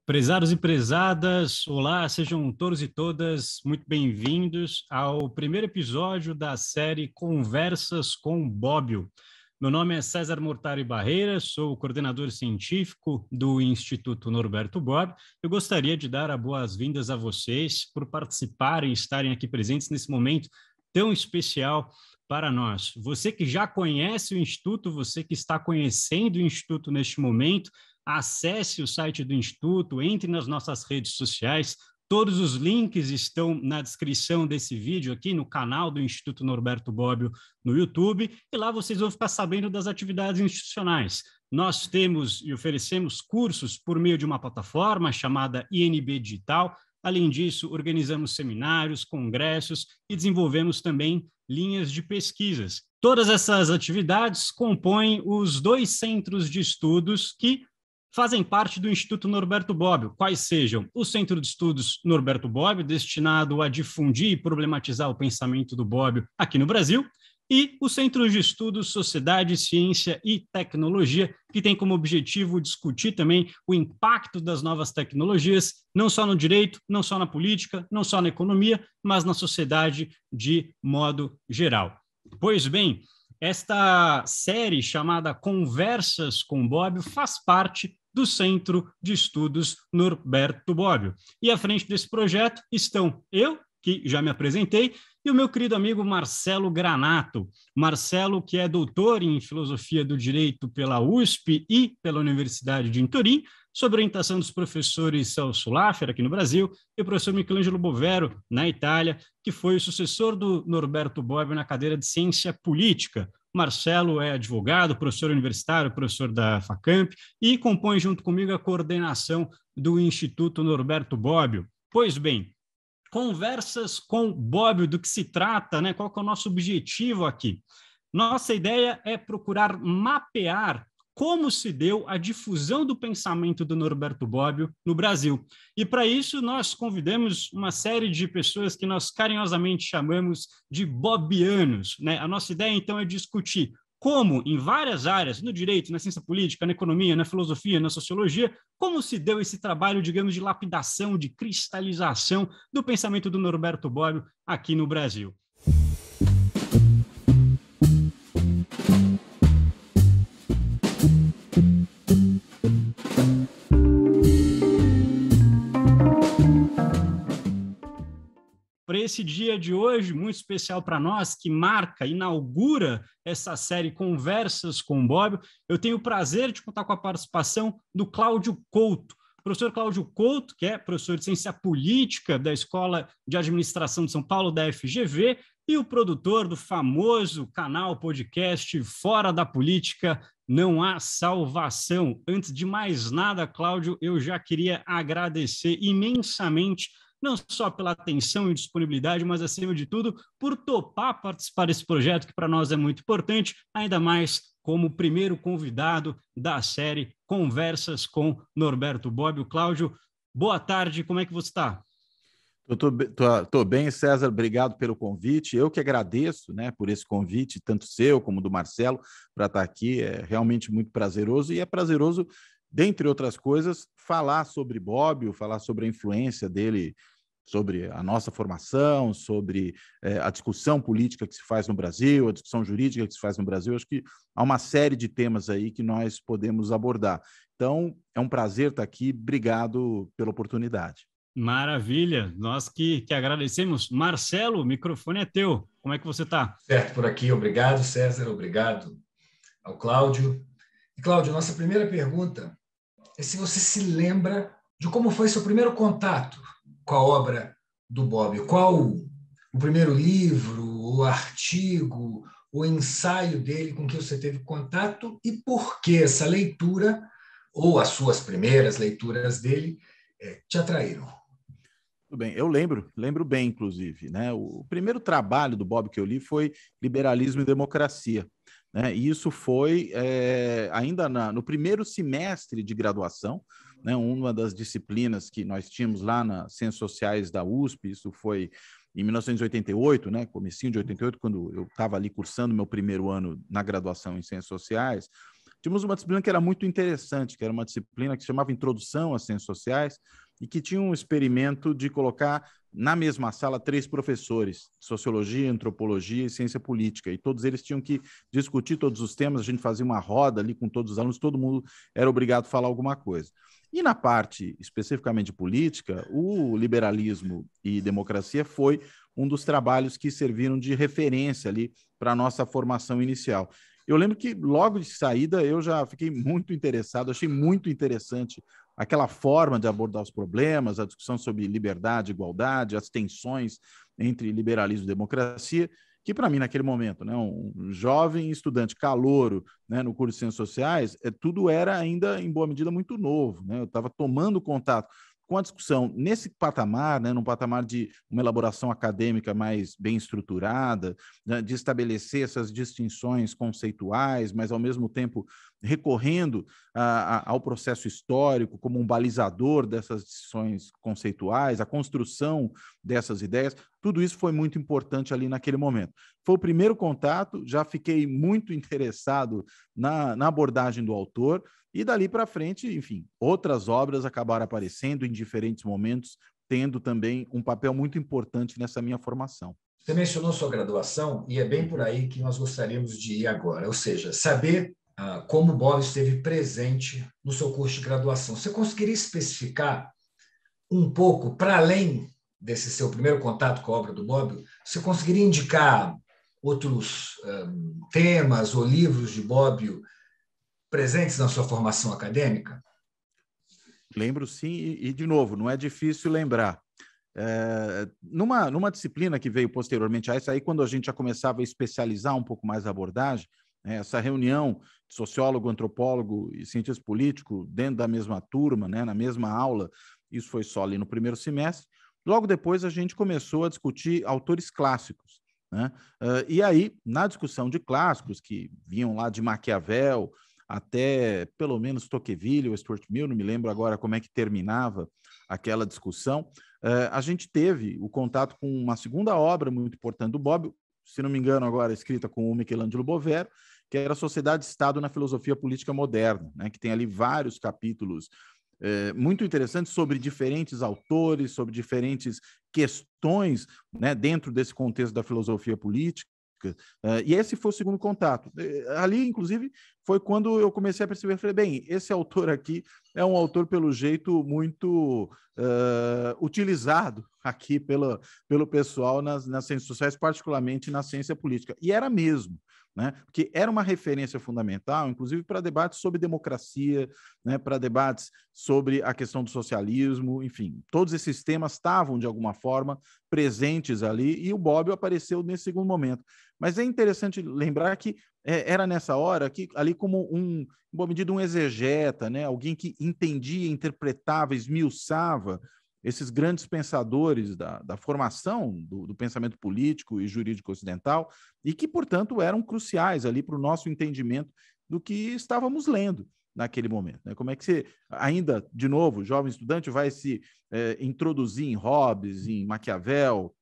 Prezados e prezadas, olá, sejam todos e todas muito bem-vindos ao primeiro episódio da série Conversas com Bobbio. Meu nome é César Mortari Barreira, sou o coordenador científico do Instituto Norberto Bobbio. Eu gostaria de dar as boas-vindas a vocês por participarem e estarem aqui presentes nesse momento tão especial para nós. Você que já conhece o Instituto, você que está conhecendo o Instituto neste momento, acesse o site do Instituto, entre nas nossas redes sociais. Todos os links estão na descrição desse vídeo aqui no canal do Instituto Norberto Bobbio no YouTube, e lá vocês vão ficar sabendo das atividades institucionais. Nós temos e oferecemos cursos por meio de uma plataforma chamada INB Digital. Além disso, organizamos seminários, congressos e desenvolvemos também linhas de pesquisas. Todas essas atividades compõem os dois centros de estudos que fazem parte do Instituto Norberto Bobbio, quais sejam o Centro de Estudos Norberto Bobbio, destinado a difundir e problematizar o pensamento do Bobbio aqui no Brasil, e o Centro de Estudos Sociedade, Ciência e Tecnologia, que tem como objetivo discutir também o impacto das novas tecnologias, não só no direito, não só na política, não só na economia, mas na sociedade de modo geral. Pois bem, esta série chamada Conversas com Bobbio faz parte do Centro de Estudos Norberto Bobbio. E à frente desse projeto estão eu, que já me apresentei, e o meu querido amigo Marcelo Granato. Marcelo, que é doutor em Filosofia do Direito pela USP e pela Universidade de Turim, sob orientação dos professores Celso Laffer, aqui no Brasil, e o professor Michelangelo Bovero, na Itália, que foi o sucessor do Norberto Bobbio na cadeira de Ciência Política. Marcelo é advogado, professor universitário, professor da Facamp, e compõe junto comigo a coordenação do Instituto Norberto Bobbio. Pois bem, Conversas com Bobbio, do que se trata, né? Qual que é o nosso objetivo aqui? Nossa ideia é procurar mapear como se deu a difusão do pensamento do Norberto Bobbio no Brasil. E para isso nós convidamos uma série de pessoas que nós carinhosamente chamamos de bobbianos, né? A nossa ideia então é discutir como, em várias áreas, no direito, na ciência política, na economia, na filosofia, na sociologia, como se deu esse trabalho, digamos, de lapidação, de cristalização do pensamento do Norberto Bobbio aqui no Brasil. Para esse dia de hoje, muito especial para nós, que inaugura essa série Conversas com Bobbio, eu tenho o prazer de contar com a participação do Cláudio Couto. O professor Cláudio Couto, que é professor de Ciência Política da Escola de Administração de São Paulo, da FGV, e o produtor do famoso canal podcast Fora da Política Não Há Salvação. Antes de mais nada, Cláudio, eu já queria agradecer imensamente não só pela atenção e disponibilidade, mas, acima de tudo, por topar participar desse projeto, que para nós é muito importante, ainda mais como primeiro convidado da série Conversas com Norberto Bobbio. Cláudio, boa tarde, como é que você está? Estou bem, César, obrigado pelo convite. Eu que agradeço, né, por esse convite, tanto seu como do Marcelo, para estar aqui. É realmente muito prazeroso, e é prazeroso, dentre outras coisas, falar sobre Bobbio, falar sobre a influência dele, sobre a nossa formação, sobre a discussão política que se faz no Brasil, a discussão jurídica que se faz no Brasil. Acho que há uma série de temas aí que nós podemos abordar. Então, é um prazer estar aqui. Obrigado pela oportunidade. Maravilha, nós que agradecemos. Marcelo, o microfone é teu. Como é que você está? Certo, por aqui. Obrigado, César. Obrigado ao Cláudio. E, Cláudio, nossa primeira pergunta é se você se lembra de como foi seu primeiro contato com a obra do Bobbio. Qual o primeiro livro, o artigo, o ensaio dele com que você teve contato, e por que essa leitura, ou as suas primeiras leituras dele, te atraíram? Tudo bem, eu lembro bem, inclusive, né? O primeiro trabalho do Bobbio que eu li foi Liberalismo e Democracia, né? E isso foi ainda no primeiro semestre de graduação, né? Uma das disciplinas que nós tínhamos lá nas Ciências Sociais da USP. Isso foi em 1988, né? Comecinho de 88, quando eu estava ali cursando meu primeiro ano na graduação em Ciências Sociais. tínhamos uma disciplina que era muito interessante, que era uma disciplina que se chamava Introdução às Ciências Sociais, e que tinha um experimento de colocar na mesma sala 3 professores, Sociologia, Antropologia e Ciência Política, e todos eles tinham que discutir todos os temas, a gente fazia uma roda ali com todos os alunos, todo mundo era obrigado a falar alguma coisa. E na parte especificamente política, o liberalismo e democracia foi um dos trabalhos que serviram de referência ali para a nossa formação inicial. Eu lembro que logo de saída eu já fiquei muito interessado, achei muito interessante aquela forma de abordar os problemas, a discussão sobre liberdade, igualdade, as tensões entre liberalismo e democracia, que para mim naquele momento, né, um jovem estudante calouro, né, no curso de Ciências Sociais, tudo era ainda em boa medida muito novo, né? Eu estava tomando contato com a discussão nesse patamar, né, num patamar de uma elaboração acadêmica mais bem estruturada, né, de estabelecer essas distinções conceituais, mas, ao mesmo tempo, recorrendo ao processo histórico como um balizador dessas distinções conceituais, a construção dessas ideias, tudo isso foi muito importante ali naquele momento. Foi o primeiro contato, já fiquei muito interessado na abordagem do autor, e dali para frente, enfim, outras obras acabaram aparecendo em diferentes momentos, tendo também um papel muito importante nessa minha formação. Você mencionou sua graduação e é bem por aí que nós gostaríamos de ir agora, ou seja, saber como o Bobbio esteve presente no seu curso de graduação. Você conseguiria especificar um pouco, para além desse seu primeiro contato com a obra do Bobbio, você conseguiria indicar outros temas ou livros de Bobbio presentes na sua formação acadêmica? Lembro sim, e de novo, não é difícil lembrar. Numa disciplina que veio posteriormente a essa, aí quando a gente já começava a especializar um pouco mais a abordagem, essa reunião de sociólogo, antropólogo e cientista político dentro da mesma turma, né, na mesma aula, isso foi só ali no primeiro semestre. Logo depois a gente começou a discutir autores clássicos, né? E aí, na discussão de clássicos, que vinham lá de Maquiavel até pelo menos Tocqueville ou Stuart Mill, não me lembro agora como é que terminava aquela discussão, a gente teve o contato com uma segunda obra muito importante do Bobbio, se não me engano agora escrita com o Michelangelo Bovero, que era a Sociedade e Estado na Filosofia Política Moderna, né, que tem ali vários capítulos muito interessantes sobre diferentes autores, sobre diferentes questões, né, dentro desse contexto da filosofia política. E esse foi o segundo contato. Ali, inclusive, foi quando eu comecei a perceber, falei, bem, esse autor aqui é um autor, pelo jeito, muito utilizado aqui pelo pessoal nas ciências sociais, particularmente na ciência política. E era mesmo, né? Porque era uma referência fundamental, inclusive para debates sobre democracia, né? Para debates sobre a questão do socialismo, enfim, todos esses temas estavam, de alguma forma, presentes ali, e o Bobbio apareceu nesse segundo momento. Mas é interessante lembrar que era nessa hora que, ali como em boa medida, um exegeta, né? Alguém que entendia, interpretava, esmiuçava esses grandes pensadores da formação do pensamento político e jurídico ocidental, e que, portanto, eram cruciais ali para o nosso entendimento do que estávamos lendo naquele momento. Né? Como é que você, ainda, de novo, jovem estudante, vai se introduzir em Hobbes, em Maquiavel,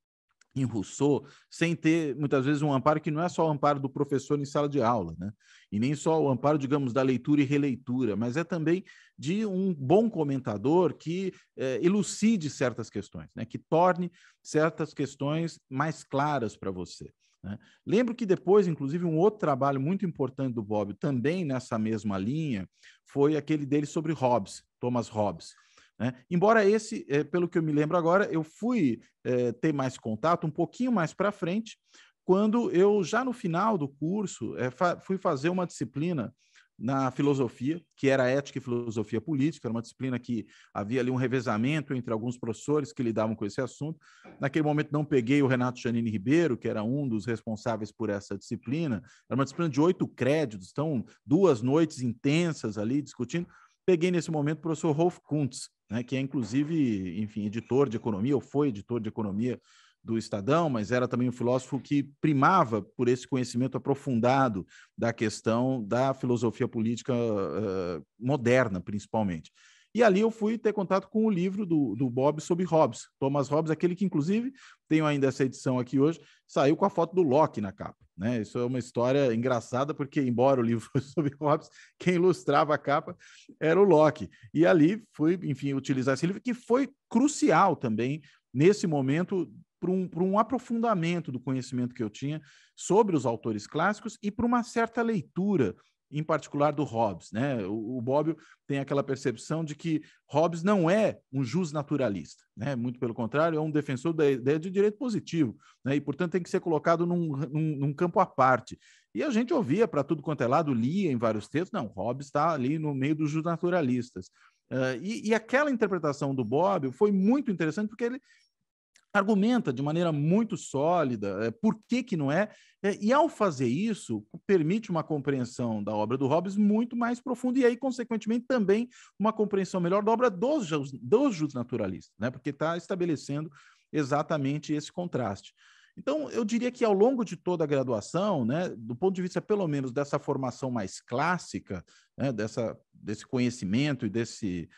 em Rousseau, sem ter, muitas vezes, um amparo que não é só o amparo do professor em sala de aula, né? E nem só o amparo, digamos, da leitura e releitura, mas é também de um bom comentador que elucide certas questões, né? Que torne certas questões mais claras para você. Né? Lembro que depois, inclusive, um outro trabalho muito importante do Bobbio, também nessa mesma linha, foi aquele dele sobre Hobbes, Thomas Hobbes. Né? Embora esse, pelo que eu me lembro agora, eu fui ter mais contato um pouquinho mais para frente, quando eu, já no final do curso, fui fazer uma disciplina na filosofia, que era Ética e Filosofia Política, era uma disciplina que havia ali um revezamento entre alguns professores que lidavam com esse assunto. Naquele momento não peguei o Renato Giannini Ribeiro, que era um dos responsáveis por essa disciplina, era uma disciplina de 8 créditos, então 2 noites intensas ali discutindo. Peguei nesse momento o professor Rolf Kuntz, né, que é inclusive, enfim, editor de economia, ou foi editor de economia do Estadão, mas era também um filósofo que primava por esse conhecimento aprofundado da questão da filosofia política moderna, principalmente. E ali eu fui ter contato com o livro do Bob sobre Hobbes, Thomas Hobbes, aquele que, inclusive, tenho ainda essa edição aqui hoje, saiu com a foto do Locke na capa, né? Isso é uma história engraçada, porque, embora o livro fosse sobre Hobbes, quem ilustrava a capa era o Locke. E ali fui, enfim, utilizar esse livro, que foi crucial também, nesse momento, para um aprofundamento do conhecimento que eu tinha sobre os autores clássicos e para uma certa leitura, em particular do Hobbes, né? O Bobbio tem aquela percepção de que Hobbes não é um justnaturalista, né? Muito pelo contrário, é um defensor da ideia de direito positivo, né? E, portanto, tem que ser colocado num campo à parte. E a gente ouvia para tudo quanto é lado, lia em vários textos, não, Hobbes está ali no meio dos justnaturalistas. E aquela interpretação do Bobbio foi muito interessante, porque ele argumenta de maneira muito sólida por que não é, e ao fazer isso, permite uma compreensão da obra do Hobbes muito mais profunda, e aí, consequentemente, também uma compreensão melhor da obra dos justnaturalistas, né? Porque está estabelecendo exatamente esse contraste. Então, eu diria que ao longo de toda a graduação, né, do ponto de vista, pelo menos, dessa formação mais clássica, né, desse conhecimento e desse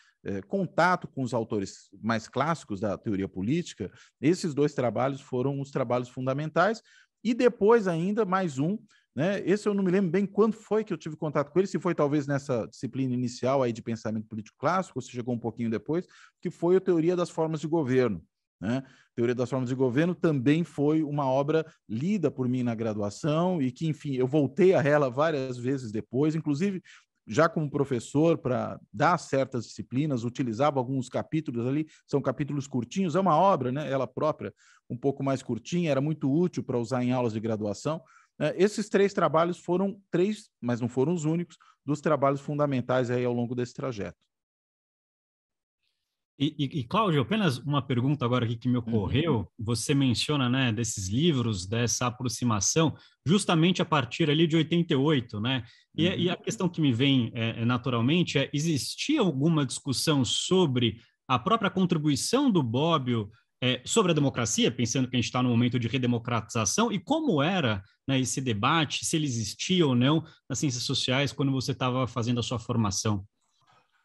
contato com os autores mais clássicos da teoria política, esses dois trabalhos foram os trabalhos fundamentais, e depois ainda mais um, né, esse eu não me lembro bem quando foi que eu tive contato com ele, se foi talvez nessa disciplina inicial aí de pensamento político clássico, ou se chegou um pouquinho depois, que foi a Teoria das Formas de Governo, né? Teoria das Formas de Governo também foi uma obra lida por mim na graduação e que, enfim, eu voltei a ela várias vezes depois, inclusive já como professor para dar certas disciplinas, utilizava alguns capítulos ali, são capítulos curtinhos, é uma obra, né, ela própria, um pouco mais curtinha, era muito útil para usar em aulas de graduação. Esses três trabalhos foram três, mas não foram os únicos, dos trabalhos fundamentais aí ao longo desse trajeto. E Cláudio, apenas uma pergunta agora aqui que me ocorreu. Você menciona, né, desses livros, dessa aproximação, justamente a partir ali de 88, né? E a questão que me vem naturalmente existia alguma discussão sobre a própria contribuição do Bobbio sobre a democracia, pensando que a gente está no momento de redemocratização, e como era, né, esse debate, se ele existia ou não nas ciências sociais quando você estava fazendo a sua formação?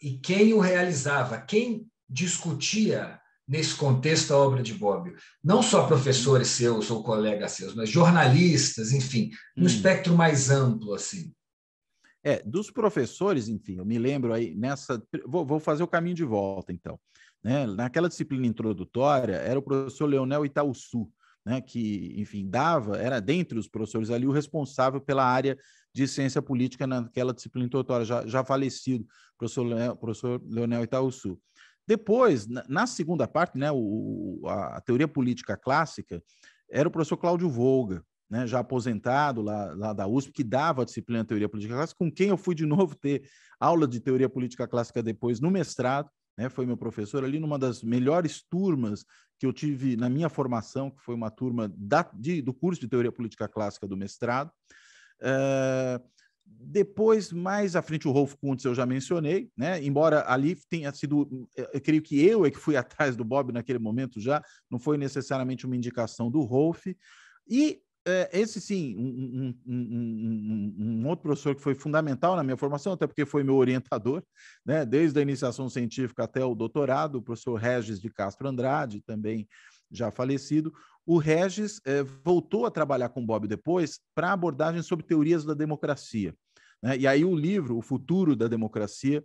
E quem o realizava? Quem discutia nesse contexto a obra de Bobbio? Não só professores seus ou colegas seus, mas jornalistas, enfim, no espectro mais amplo, assim. Dos professores, enfim, eu me lembro aí nessa... Vou fazer o caminho de volta, então. Né? Naquela disciplina introdutória, era o professor Leonel Itaúsu, né? Que, enfim, era dentre os professores ali o responsável pela área de ciência política naquela disciplina introdutória, já falecido, professor Leonel Itaúsu. Depois, na segunda parte, né, a teoria política clássica, era o professor Cláudio Volga, né, já aposentado lá da USP, que dava a disciplina de teoria política clássica, com quem eu fui de novo ter aula de teoria política clássica depois no mestrado, né, foi meu professor ali numa das melhores turmas que eu tive na minha formação, que foi uma turma do curso de teoria política clássica do mestrado. Depois, mais à frente, o Rolf Kuntz eu já mencionei, né? Embora ali tenha sido, eu creio que eu que fui atrás do Bob naquele momento já, não foi necessariamente uma indicação do Rolf. E esse sim, um outro professor que foi fundamental na minha formação, até porque foi meu orientador, né? Desde a iniciação científica até o doutorado, o professor Regis de Castro Andrade, também já falecido. O Regis voltou a trabalhar com o Bob depois para abordagem sobre teorias da democracia, né? E aí o livro, O Futuro da Democracia,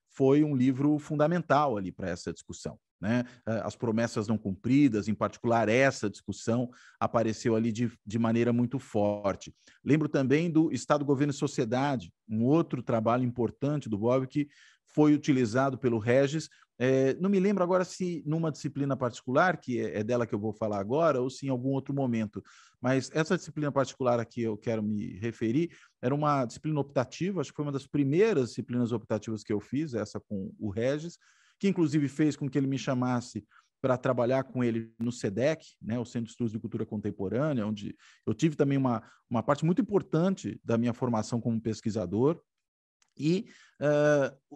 foi um livro fundamental ali para essa discussão, né? As promessas não cumpridas, em particular essa discussão, apareceu ali de maneira muito forte. Lembro também do Estado, Governo e Sociedade, um outro trabalho importante do Bob que foi utilizado pelo Regis. Não me lembro agora se numa disciplina particular, que é dela que eu vou falar agora, ou se em algum outro momento, mas essa disciplina particular a que eu quero me referir era uma disciplina optativa, acho que foi uma das primeiras disciplinas optativas que eu fiz, essa com o Regis, que inclusive fez com que ele me chamasse para trabalhar com ele no SEDEC, né, o Centro de Estudos de Cultura Contemporânea, onde eu tive também uma parte muito importante da minha formação como pesquisador. E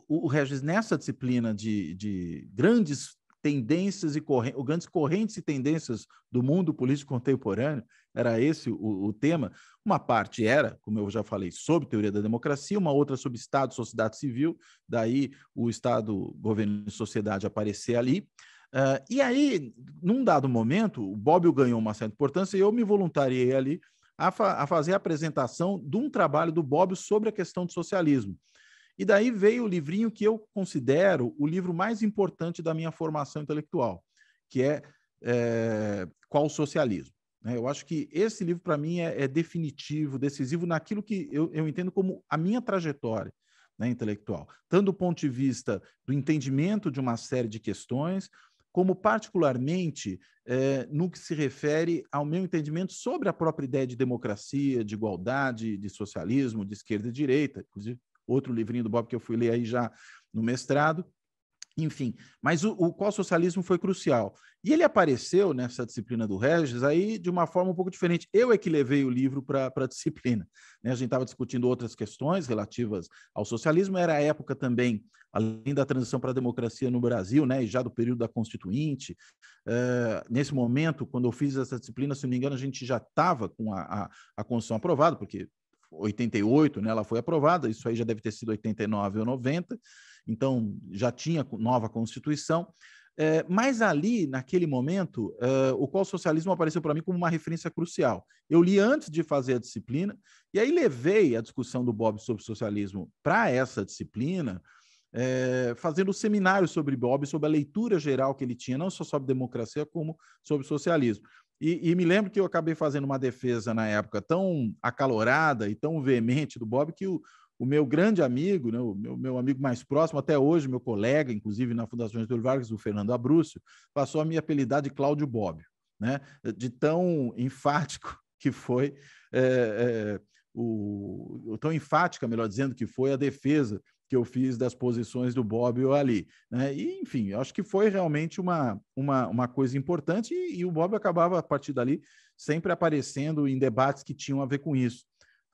o Regis, nessa disciplina de grandes tendências e grandes correntes e tendências do mundo político contemporâneo, era esse o tema. Uma parte era, como eu já falei, sobre teoria da democracia, uma outra sobre Estado, sociedade civil, daí o Estado, governo e sociedade aparecer ali. E aí, num dado momento, o Bobbio ganhou uma certa importância e eu me voluntariei ali a fazer a apresentação de um trabalho do Bobbio sobre a questão do socialismo. E daí veio o livrinho que eu considero o livro mais importante da minha formação intelectual, que é Qual o Socialismo? Eu acho que esse livro, para mim, é definitivo, decisivo naquilo que eu entendo como a minha trajetória, né, intelectual, tanto do ponto de vista do entendimento de uma série de questões, como particularmente no que se refere ao meu entendimento sobre a própria ideia de democracia, de igualdade, de socialismo, de esquerda e direita, inclusive outro livrinho do Bob que eu fui ler aí já no mestrado, enfim. Mas o Qual Socialismo foi crucial. E ele apareceu nessa disciplina do Regis aí de uma forma um pouco diferente. Eu é que levei o livro para a disciplina, né? A gente estava discutindo outras questões relativas ao socialismo, era a época também, além da transição para a democracia no Brasil, né, e já do período da Constituinte. Nesse momento, quando eu fiz essa disciplina, se não me engano, a gente já estava com a Constituição aprovada, porque 88, né, ela foi aprovada, isso aí já deve ter sido 89 ou 90, então já tinha nova Constituição, mas ali, naquele momento, o Qual Socialismo apareceu para mim como uma referência crucial. Eu li antes de fazer a disciplina, e aí levei a discussão do Bobbio sobre socialismo para essa disciplina, fazendo seminários sobre Bobbio, sobre a leitura geral que ele tinha, não só sobre democracia, como sobre socialismo. E me lembro que eu acabei fazendo uma defesa na época tão acalorada e tão veemente do Bobbio que o meu grande amigo, né, o meu amigo mais próximo, até hoje, meu colega, inclusive na Fundação Getúlio Vargas, o Fernando Abrúcio, passou a me apelidar de Cláudio Bobbio, né, de tão enfático que foi, tão enfática, melhor dizendo, que foi a defesa que eu fiz das posições do Bobbio ali, né? E, enfim, acho que foi realmente uma coisa importante e o Bobbio acabava, a partir dali, sempre aparecendo em debates que tinham a ver com isso.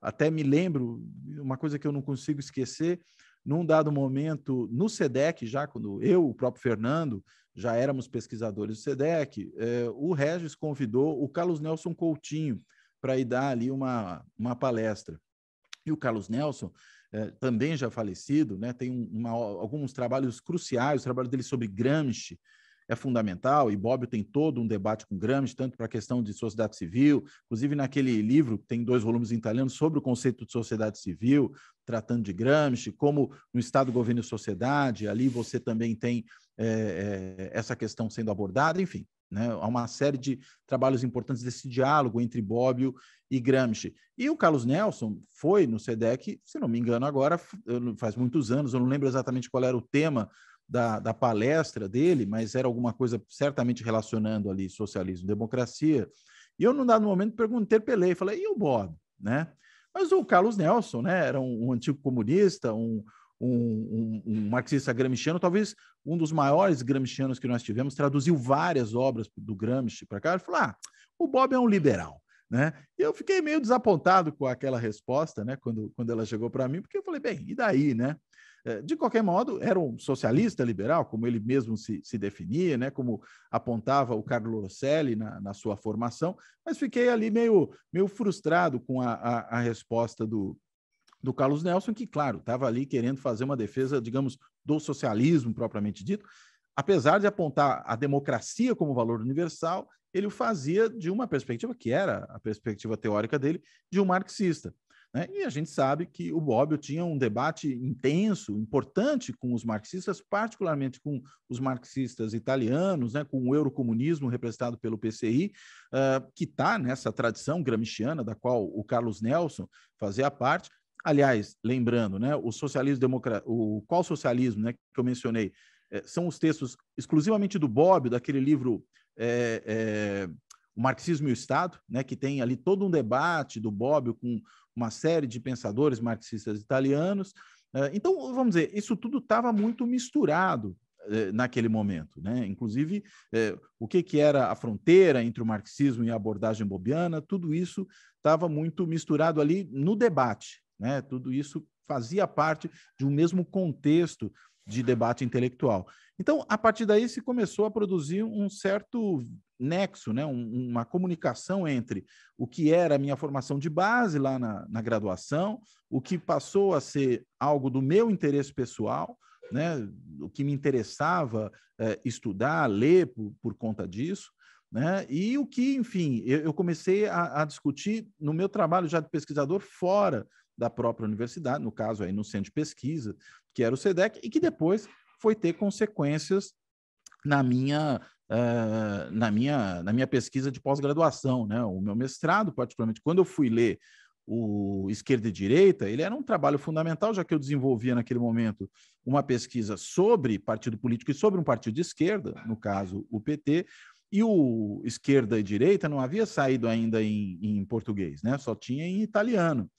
Até me lembro, uma coisa que eu não consigo esquecer, num dado momento, no SEDEC, já quando eu, o próprio Fernando, já éramos pesquisadores do SEDEC, o Regis convidou o Carlos Nelson Coutinho para ir dar ali uma palestra. E o Carlos Nelson, também já falecido, né, tem alguns trabalhos cruciais, o trabalho dele sobre Gramsci é fundamental, e Bobbio tem todo um debate com Gramsci, tanto para a questão de sociedade civil, inclusive naquele livro, tem 2 volumes em italiano, sobre o conceito de sociedade civil, tratando de Gramsci, como no Estado, Governo e Sociedade, ali você também tem essa questão sendo abordada, enfim. Né? Há uma série de trabalhos importantes desse diálogo entre Bobbio e Gramsci. E o Carlos Nelson foi no SEDEC, se não me engano agora, faz muitos anos, eu não lembro exatamente qual era o tema da palestra dele, mas era alguma coisa certamente relacionando ali socialismo e democracia. E eu, num dado momento, interpelei, falei, e o Bobbio? Né? Mas o Carlos Nelson, né, era um antigo comunista, um marxista gramsciano, talvez um dos maiores gramscianos que nós tivemos, traduziu várias obras do Gramsci para cá, ele falou, o Bobbio é um liberal, né? E eu fiquei meio desapontado com aquela resposta, né, quando ela chegou para mim, porque eu falei, bem, e daí, né? De qualquer modo, era um socialista liberal, como ele mesmo se definia, né, como apontava o Carlo Rosselli na sua formação, mas fiquei ali meio frustrado com a resposta do Carlos Nelson, que, claro, estava ali querendo fazer uma defesa, digamos, do socialismo propriamente dito, apesar de apontar a democracia como valor universal, ele o fazia de uma perspectiva que era a perspectiva teórica dele, de um marxista. Né? E a gente sabe que o Bobbio tinha um debate intenso, importante com os marxistas, particularmente com os marxistas italianos, né? Com o eurocomunismo representado pelo PCI, que está nessa tradição gramsciana, da qual o Carlos Nelson fazia parte. Aliás, lembrando, né, o Qual Socialismo, né, que eu mencionei, são os textos exclusivamente do Bobbio, daquele livro O Marxismo e o Estado, né, que tem ali todo um debate do Bobbio com uma série de pensadores marxistas italianos. Então, vamos dizer, isso tudo estava muito misturado naquele momento, né? Inclusive, o que era a fronteira entre o marxismo e a abordagem bobbiana, tudo isso estava muito misturado ali no debate. Né? Tudo isso fazia parte de um mesmo contexto de debate intelectual. Então, a partir daí, se começou a produzir um certo nexo, né? Uma comunicação entre o que era a minha formação de base lá na graduação, o que passou a ser algo do meu interesse pessoal, né? O que me interessava estudar, ler por conta disso, né? E o que, enfim, eu comecei a discutir no meu trabalho já de pesquisador fora da própria universidade, no caso aí no centro de pesquisa, que era o SEDEC, e que depois foi ter consequências na minha pesquisa de pós-graduação, né? O meu mestrado, particularmente, quando eu fui ler o Esquerda e Direita, ele era um trabalho fundamental, já que eu desenvolvia naquele momento uma pesquisa sobre partido político e sobre um partido de esquerda, no caso o PT, e o Esquerda e Direita não havia saído ainda em português, né? Só tinha em italiano.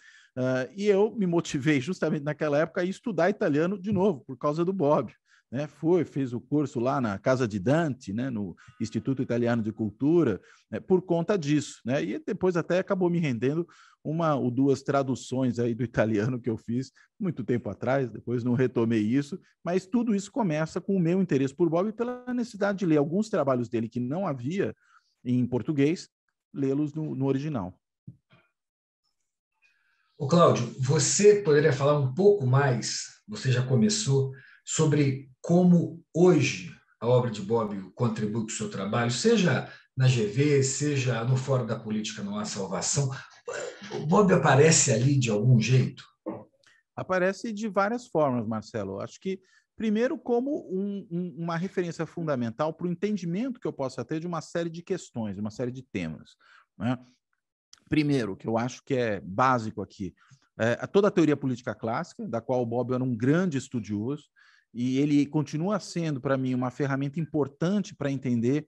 E eu me motivei justamente naquela época a estudar italiano de novo, por causa do Bobbio. Né, fez o curso lá na Casa de Dante, né, no Instituto Italiano de Cultura, né, por conta disso. Né, e depois até acabou me rendendo uma ou duas traduções aí do italiano que eu fiz muito tempo atrás, depois não retomei isso, mas tudo isso começa com o meu interesse por Bobbio e pela necessidade de ler alguns trabalhos dele que não havia em português, lê-los no original. Ô, Cláudio, você poderia falar um pouco mais, você já começou, sobre como hoje a obra de Bobbio contribui com o seu trabalho, seja na GV, seja no Fórum da Política Não Há Salvação. O Bobbio aparece ali de algum jeito? Aparece de várias formas, Marcelo. Acho que, primeiro, como uma referência fundamental para o entendimento que eu possa ter de uma série de questões, de uma série de temas. Né? Primeiro, que eu acho que é básico aqui, toda a teoria política clássica, da qual o Bobbio era um grande estudioso, e ele continua sendo, para mim, uma ferramenta importante para entender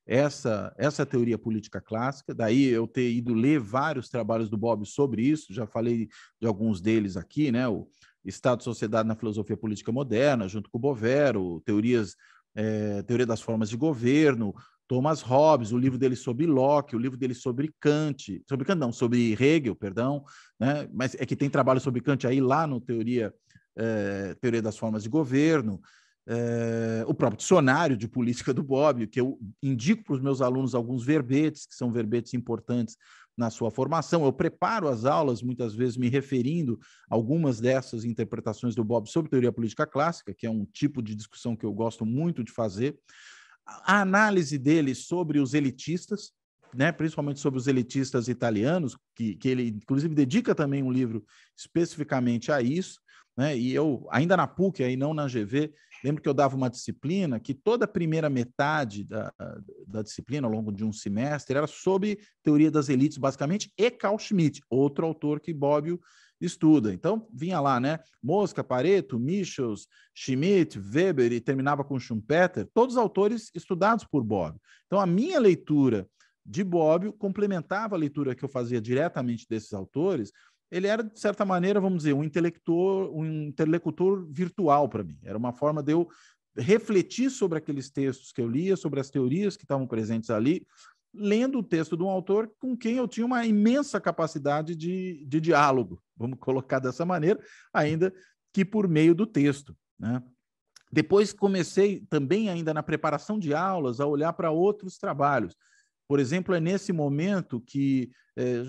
essa teoria política clássica. Daí eu ter ido ler vários trabalhos do Bobbio sobre isso, já falei de alguns deles aqui, né? O Estado e Sociedade na Filosofia Política Moderna, junto com o Bovero, teoria das formas de governo, Thomas Hobbes, o livro dele sobre Locke, o livro dele sobre sobre Hegel, perdão, né? Mas é que tem trabalho sobre Kant aí lá no Teoria das Formas de Governo, o próprio dicionário de política do Bobbio, que eu indico para os meus alunos alguns verbetes, que são verbetes importantes na sua formação. Eu preparo as aulas, muitas vezes me referindo a algumas dessas interpretações do Bobbio sobre teoria política clássica, que é um tipo de discussão que eu gosto muito de fazer. A análise dele sobre os elitistas, né, principalmente sobre os elitistas italianos, que ele, inclusive, dedica também um livro especificamente a isso, né, e eu, ainda na PUC, aí não na GV, lembro que eu dava uma disciplina que toda a primeira metade da disciplina, ao longo de um semestre, era sobre teoria das elites, basicamente, e Carl Schmitt, outro autor que Bobbio estuda. Então, vinha lá, né? Mosca, Pareto, Michels, Schmitt, Weber e terminava com Schumpeter, todos autores estudados por Bobbio. Então, a minha leitura de Bobbio complementava a leitura que eu fazia diretamente desses autores. Ele era, de certa maneira, vamos dizer, um interlocutor virtual para mim. Era uma forma de eu refletir sobre aqueles textos que eu lia, sobre as teorias que estavam presentes ali, lendo o texto de um autor com quem eu tinha uma imensa capacidade de diálogo, vamos colocar dessa maneira, ainda que por meio do texto. Né? Depois comecei também, ainda na preparação de aulas, a olhar para outros trabalhos. Por exemplo, é nesse momento que,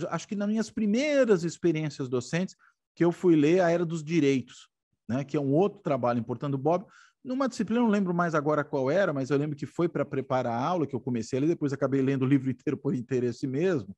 acho que nas minhas primeiras experiências docentes, que eu fui ler A Era dos Direitos, né, que é um outro trabalho importante do Bobbio, numa disciplina, não lembro mais agora qual era, mas eu lembro que foi para preparar a aula, que eu comecei a ler, depois acabei lendo o livro inteiro por interesse mesmo,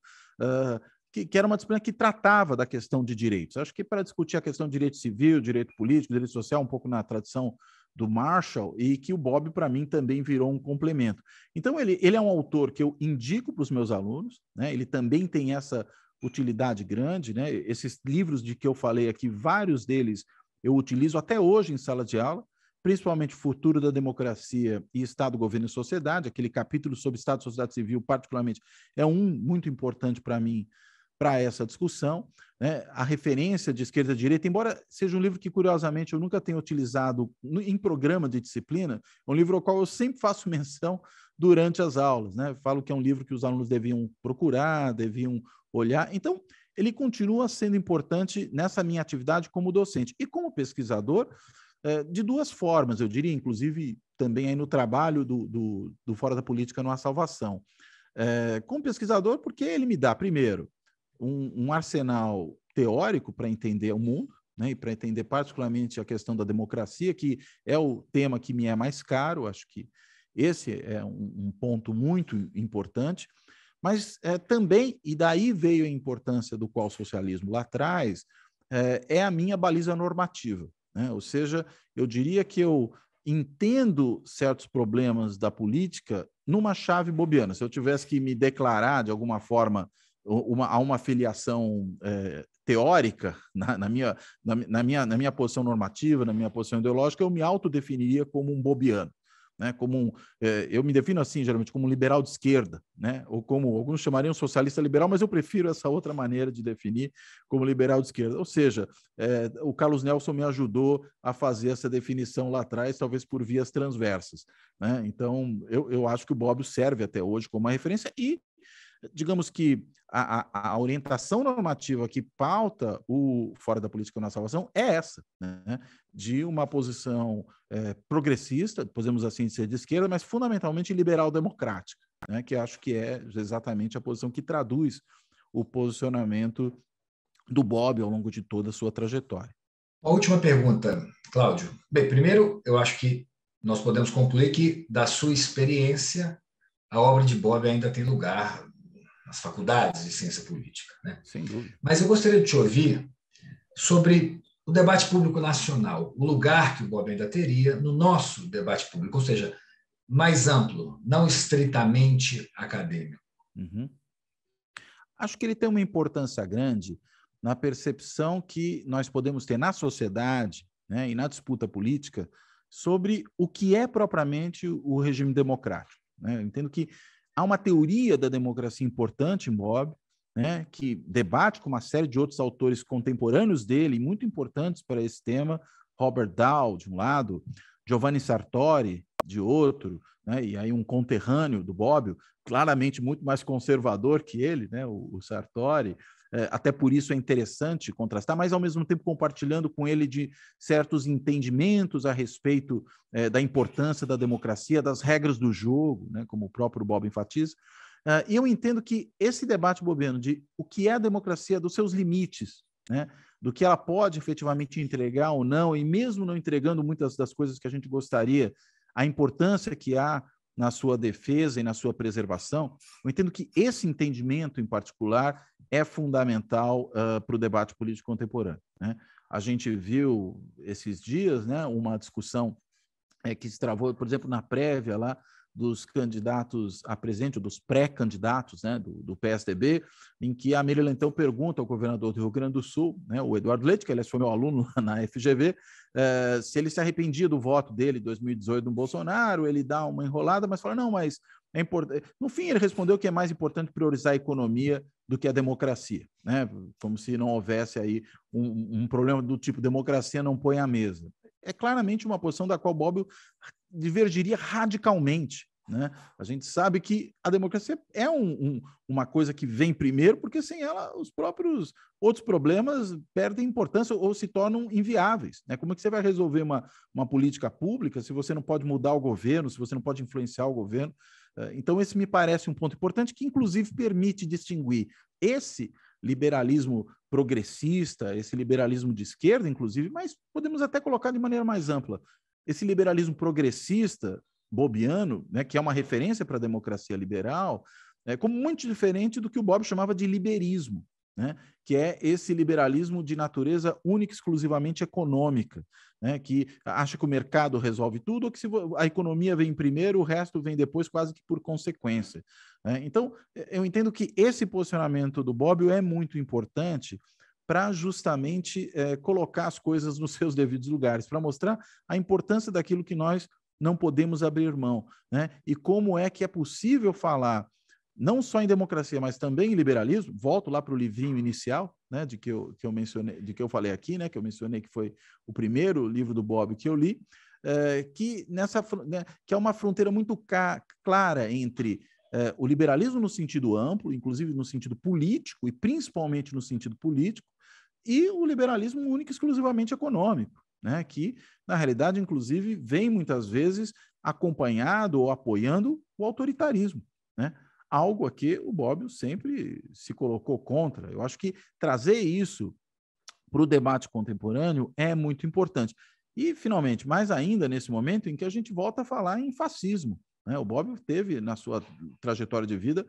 que era uma disciplina que tratava da questão de direitos. Acho que para discutir a questão de direito civil, direito político, direito social, um pouco na tradição do Marshall, e que o Bobbio, para mim, também virou um complemento. Então, ele é um autor que eu indico para os meus alunos, né? Ele também tem essa utilidade grande, né? Esses livros de que eu falei aqui, vários deles eu utilizo até hoje em sala de aula, principalmente Futuro da Democracia e Estado, Governo e Sociedade, aquele capítulo sobre Estado e Sociedade Civil, particularmente, é um muito importante para mim, para essa discussão, né? A referência de esquerda e direita, embora seja um livro que, curiosamente, eu nunca tenho utilizado em programa de disciplina, é um livro ao qual eu sempre faço menção durante as aulas, né? Falo que é um livro que os alunos deviam procurar, deviam olhar. Então, ele continua sendo importante nessa minha atividade como docente. E como pesquisador, de duas formas, eu diria, inclusive também aí no trabalho do Fora da Política Não Há Salvação. Como pesquisador, porque ele me dá, primeiro, um arsenal teórico para entender o mundo, né, e para entender particularmente a questão da democracia, que é o tema que me é mais caro, acho que esse é um ponto muito importante, mas também, e daí veio a importância do qual socialismo lá atrás, é a minha baliza normativa, né? Ou seja, eu diria que eu entendo certos problemas da política numa chave bobiana. Se eu tivesse que me declarar, de alguma forma, a uma filiação teórica na minha posição normativa, na minha posição ideológica, eu me autodefiniria como um bobiano, né? Eu me defino assim, geralmente, como um liberal de esquerda, né? Ou como alguns chamariam socialista liberal, mas eu prefiro essa outra maneira de definir, como liberal de esquerda. Ou seja, o Carlos Nelson me ajudou a fazer essa definição lá atrás, talvez por vias transversas, né? Então, eu acho que o Bobbio serve até hoje como uma referência e, digamos que a orientação normativa que pauta o Fora da Política na Salvação é essa, né? De uma posição progressista, podemos assim dizer, de esquerda, mas fundamentalmente liberal-democrática, né? Que acho que é exatamente a posição que traduz o posicionamento do Bobbio ao longo de toda a sua trajetória. Uma última pergunta, Cláudio. Bem, primeiro, eu acho que nós podemos concluir que, da sua experiência, a obra de Bobbio ainda tem lugar nas faculdades de ciência política, né? Sem dúvida. Mas eu gostaria de te ouvir sobre o debate público nacional, o lugar que o Bobbio ainda teria no nosso debate público, ou seja, mais amplo, não estritamente acadêmico. Uhum. Acho que ele tem uma importância grande na percepção que nós podemos ter na sociedade, né, e na disputa política sobre o que é propriamente o regime democrático, né? Eu entendo que há uma teoria da democracia importante em Bobbio, né, que debate com uma série de outros autores contemporâneos dele, muito importantes para esse tema, Robert Dahl, de um lado, Giovanni Sartori, de outro, né, e aí um conterrâneo do Bobbio, claramente muito mais conservador que ele, né, o Sartori. Até por isso é interessante contrastar, mas ao mesmo tempo compartilhando com ele de certos entendimentos a respeito da importância da democracia, das regras do jogo, né, como o próprio Bobbio enfatiza. E eu entendo que esse debate bobiano de o que é a democracia, dos seus limites, né, do que ela pode efetivamente entregar ou não, e mesmo não entregando muitas das coisas que a gente gostaria, a importância que há na sua defesa e na sua preservação, eu entendo que esse entendimento, em particular, é fundamental para o debate político contemporâneo, né? A gente viu esses dias, né, uma discussão que se travou, por exemplo, na prévia lá dos candidatos a presidente, ou dos pré-candidatos, né, do PSDB, em que a Miriam então pergunta ao governador do Rio Grande do Sul, né, o Eduardo Leite, que aliás foi meu aluno na FGV, se ele se arrependia do voto dele em 2018 no Bolsonaro. Ele dá uma enrolada, mas fala, não, mas é importante. No fim, ele respondeu que é mais importante priorizar a economia do que a democracia, né? Como se não houvesse aí um problema do tipo democracia não põe à mesa. É claramente uma posição da qual Bobbio divergiria radicalmente, né? A gente sabe que a democracia é uma coisa que vem primeiro, porque sem ela os próprios outros problemas perdem importância ou se tornam inviáveis, né? Como é que você vai resolver uma política pública se você não pode mudar o governo, se você não pode influenciar o governo? Então, esse me parece um ponto importante que, inclusive, permite distinguir esse liberalismo progressista, esse liberalismo de esquerda, inclusive, mas podemos até colocar de maneira mais ampla. Esse liberalismo progressista, bobiano, né, que é uma referência para a democracia liberal, como muito diferente do que o Bobbio chamava de liberismo, né, que é esse liberalismo de natureza única e exclusivamente econômica, né, que acha que o mercado resolve tudo, ou que se a economia vem primeiro, o resto vem depois, quase que por consequência. Então, eu entendo que esse posicionamento do Bobbio é muito importante para justamente colocar as coisas nos seus devidos lugares, para mostrar a importância daquilo que nós não podemos abrir mão, né? E como é que é possível falar não só em democracia, mas também em liberalismo. Volto lá para o livrinho inicial, né, de que eu mencionei, de que eu falei aqui, né, que eu mencionei que foi o primeiro livro do Bobbio que eu li, que é uma fronteira muito clara entre o liberalismo no sentido amplo, inclusive no sentido político, e principalmente no sentido político, e o liberalismo único e exclusivamente econômico, né, que, na realidade, inclusive, vem muitas vezes acompanhado ou apoiando o autoritarismo, né? Algo a que o Bobbio sempre se colocou contra. Eu acho que trazer isso para o debate contemporâneo é muito importante. E, finalmente, mais ainda nesse momento em que a gente volta a falar em fascismo, né? O Bobbio teve, na sua trajetória de vida,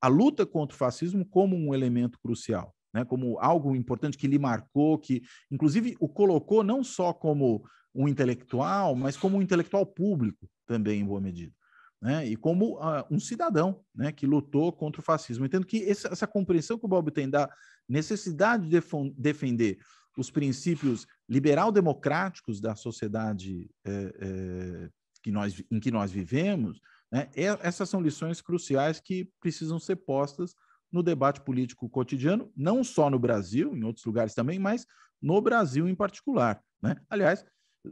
a luta contra o fascismo como um elemento crucial, né? Como algo importante que lhe marcou, que, inclusive, o colocou não só como um intelectual, mas como um intelectual público também, em boa medida, né? E como um cidadão, né, que lutou contra o fascismo. Entendo que essa compreensão que o Bobbio tem da necessidade de defender os princípios liberal-democráticos da sociedade em que nós vivemos, né, essas são lições cruciais que precisam ser postas no debate político cotidiano, não só no Brasil, em outros lugares também, mas no Brasil em particular, né? Aliás,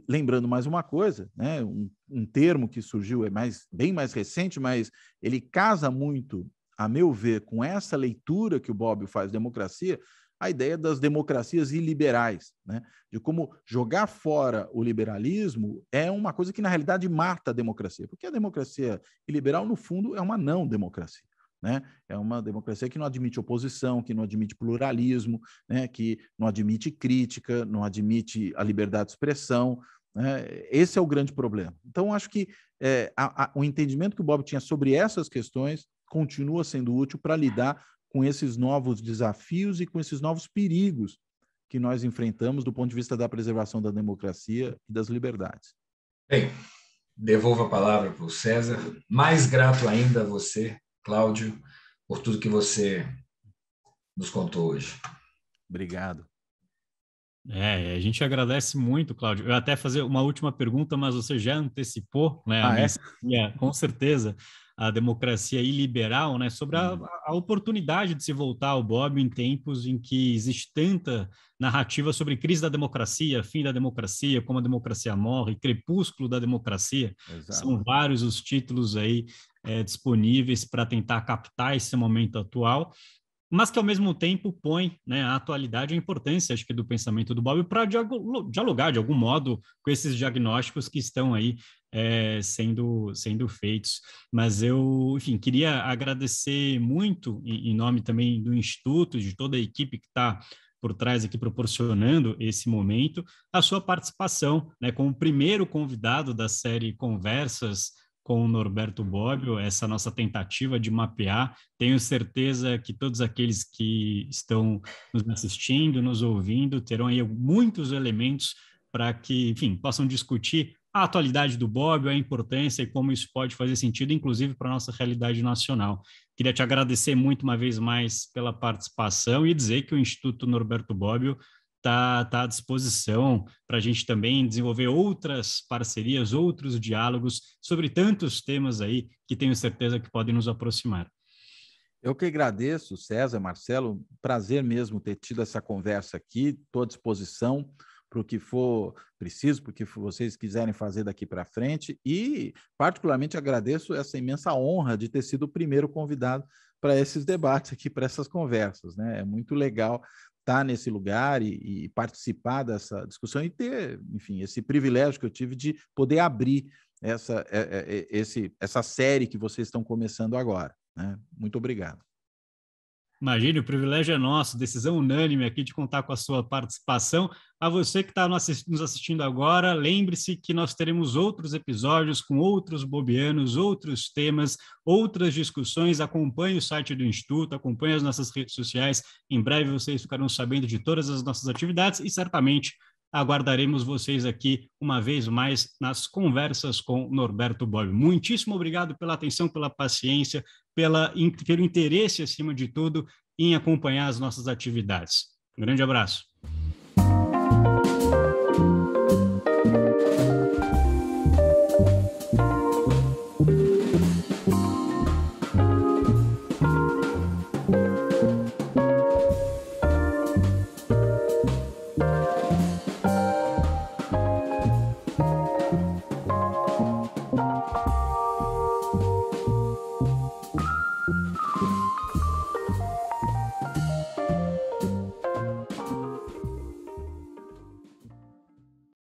lembrando mais uma coisa, né, um termo que surgiu bem mais recente, mas ele casa muito, a meu ver, com essa leitura que o Bobbio faz de democracia, a ideia das democracias iliberais, né, de como jogar fora o liberalismo é uma coisa que, na realidade, mata a democracia, porque a democracia iliberal, no fundo, é uma não-democracia. Né? É uma democracia que não admite oposição, que não admite pluralismo, né? Que não admite crítica, não admite a liberdade de expressão, né? Esse é o grande problema. Então, acho que o entendimento que o Bobbio tinha sobre essas questões continua sendo útil para lidar com esses novos desafios e com esses novos perigos que nós enfrentamos do ponto de vista da preservação da democracia e das liberdades. Bem, devolvo a palavra para o César. Mais grato ainda a você, Cláudio, por tudo que você nos contou hoje. Obrigado. A gente agradece muito, Cláudio. Eu ia até fazer uma última pergunta, mas você já antecipou, né? Com certeza, a democracia iliberal, né? Sobre a oportunidade de se voltar ao Bobbio em tempos em que existe tanta narrativa sobre crise da democracia, fim da democracia, como a democracia morre, crepúsculo da democracia. Exato. São vários os títulos aí disponíveis para tentar captar esse momento atual, mas que, ao mesmo tempo, põe, né, a atualidade e a importância, acho que, do pensamento do Bobbio para dialogar, de algum modo, com esses diagnósticos que estão aí sendo feitos. Mas eu, enfim, queria agradecer muito, em nome também do Instituto, de toda a equipe que está por trás aqui proporcionando esse momento, a sua participação, né, como primeiro convidado da série Conversas com o Norberto Bobbio, essa nossa tentativa de mapear. Tenho certeza que todos aqueles que estão nos assistindo, nos ouvindo, terão aí muitos elementos para que, enfim, possam discutir a atualidade do Bobbio, a importância e como isso pode fazer sentido, inclusive para a nossa realidade nacional. Queria te agradecer muito uma vez mais pela participação e dizer que o Instituto Norberto Bobbio está à disposição para a gente também desenvolver outras parcerias, outros diálogos sobre tantos temas aí que tenho certeza que podem nos aproximar. Eu que agradeço, César, Marcelo, prazer mesmo ter tido essa conversa aqui, estou à disposição para o que for preciso, para o que vocês quiserem fazer daqui para frente e, particularmente, agradeço essa imensa honra de ter sido o primeiro convidado para esses debates aqui, para essas conversas, né? É muito legal estar nesse lugar e participar dessa discussão e ter, enfim, esse privilégio que eu tive de poder abrir essa série que vocês estão começando agora, né? Muito obrigado. Imagine, o privilégio é nosso, decisão unânime aqui de contar com a sua participação. A você que está nos assistindo agora, lembre-se que nós teremos outros episódios com outros bobianos, outros temas, outras discussões. Acompanhe o site do Instituto, acompanhe as nossas redes sociais. Em breve vocês ficarão sabendo de todas as nossas atividades e certamente aguardaremos vocês aqui uma vez mais nas Conversas com Norberto Bobbio. Muitíssimo obrigado pela atenção, pela paciência, pelo interesse, acima de tudo, em acompanhar as nossas atividades. Um grande abraço.